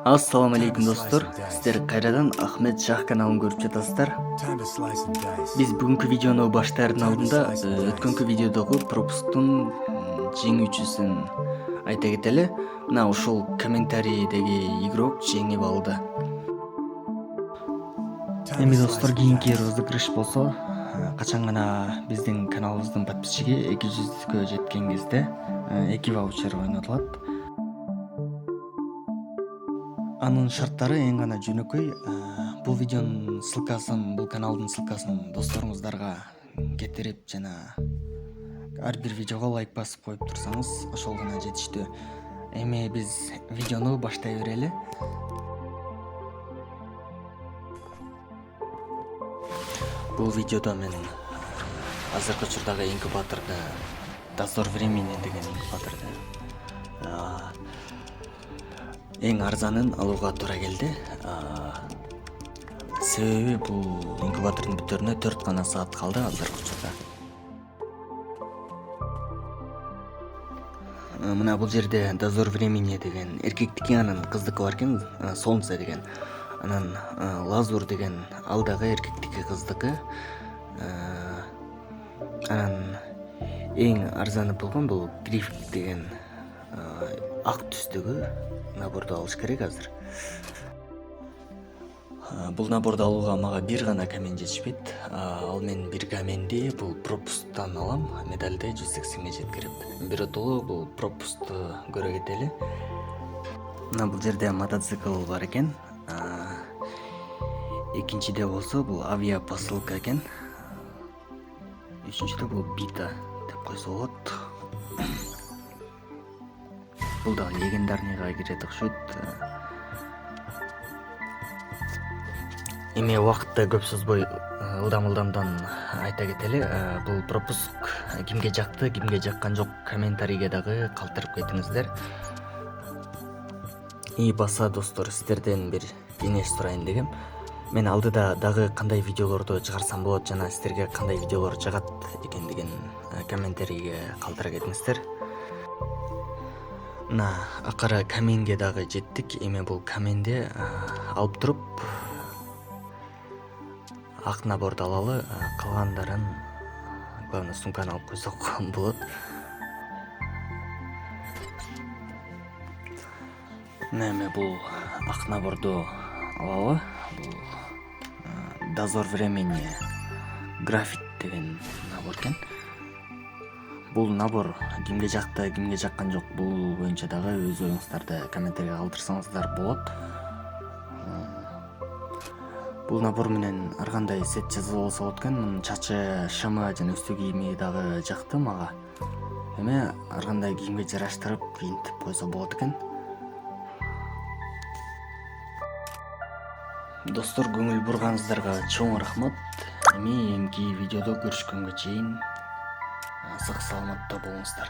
Assalamu алейкум достор. Сіздер кайрадан Ахмет Шах каналын көрүп жатасыздар. Биз бүгүнкү видеону баштаардын алдында өткөнкү видеодогу пропусктун жеңүүчүсүн айта кетели. Мына ушул комментарийдеги игрок жеңип алды. Эми достор, кийинки розыгрыш болсо, качан гана биздин каналыбыздын подписчиги 200-кө жеткен кезде 2 ваучер ойнотулат. Анын шарттары эң гана жөнөкөй. Бул видеонун ссылкасын, бул каналдын ссылкасын досторуңуздарга кетирип жана ар бир видеого лайк басып коюп турсаңыз, ошол гана жетиштүү. Эми биз видеону баштай берели. Бул видеодо мен азыркы учурдагы инкубаторду, Дозор времени деген инкубаторду эң арзанын алууга туура келди. Себеби бул инкубатордун бүтөрүнө 4 гана саат калды азыркы учурда. Мына бул жерде Дозор времени деген эркектики, анан кыздыкы бар экен, Солнце деген. Анан Лазур деген ал дагы эркектики, кыздыкы. Анан эң арзаны болгон бул Гриф деген ак түстөгү наборду алыш керек азыр. Бул наборду алууга мага бир гана камен жетишпейт. Ал мен бир каменди бул пропусттан алам, медалде 180 жеткирип. Биротоло бул пропустту көрө кетели. Мына бул жерде мотоцикл бар экен. Экинчиде болсо бул авиапосылка экен. Үчүнчүдө бул бита деп койсо болот. Бул да легендарныйга кирет окшойт. Эми убакытты көп созбой ылдам-ылдамдан айта кетели. Бул пропуск кимге жакты, кимге жаккан жок, комментарийге дагы калтырып кетиңиздер. И баса достор, сиздерден бир кеңеш сурайын дегем. Мен алдыда дагы кандай видеолорду чыгарсам болот жана сиздерге кандай видеолор жагат экен деген комментарийге калтыра кетиңиздер. Мына акара каменге дагы жеттик. Эми бул каменди алып туруп ак наборду алалы, калгандарын главное сумканы алып койсок болот. Эми бул ак наборду алалы. Бул Дозор времени графит деген набор экен. Бул набор кимге жакты, кимге жаккан жок, бул боюнча дагы өз оюңуздарды комментарийге калтырсаңыздар болот. Бул набор менен ар кандай сет жасалса болот экен. Мунун чачы, шымы жана үстү кийими дагы жакты мага. Эми ар кандай кийимге жараштырып кийинтип койсо болот экен. Достор, көңүл бурганыңыздарга чоң рахмат. Эми эмки видеодо көрүшкөнгө чейин сак саламатта болуңуздар.